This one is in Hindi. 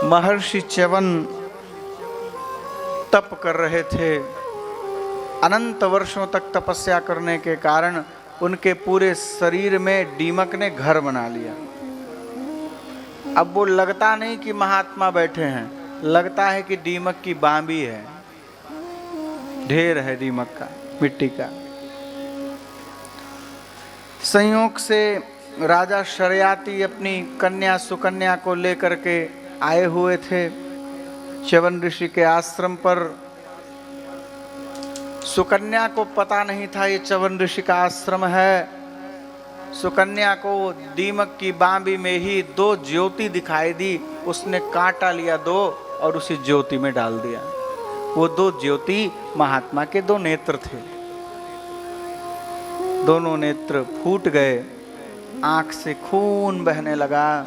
महर्षि च्यवन तप कर रहे थे। अनंत वर्षों तक तपस्या करने के कारण उनके पूरे शरीर में दीमक ने घर बना लिया। अब वो लगता नहीं कि महात्मा बैठे हैं, लगता है कि दीमक की बांबी है, ढेर है दीमक का, मिट्टी का। संयोग से राजा शर्याती अपनी कन्या सुकन्या को लेकर के आए हुए थे च्यवन ऋषि के आश्रम पर। सुकन्या को पता नहीं था ये च्यवन ऋषि का आश्रम है। सुकन्या को दीमक की बांबी में ही 2 ज्योति दिखाई दी। उसने कांटा लिया 2 और उसी ज्योति में डाल दिया। वो 2 ज्योति महात्मा के 2 नेत्र थे। दोनों नेत्र फूट गए, आंख से खून बहने लगा।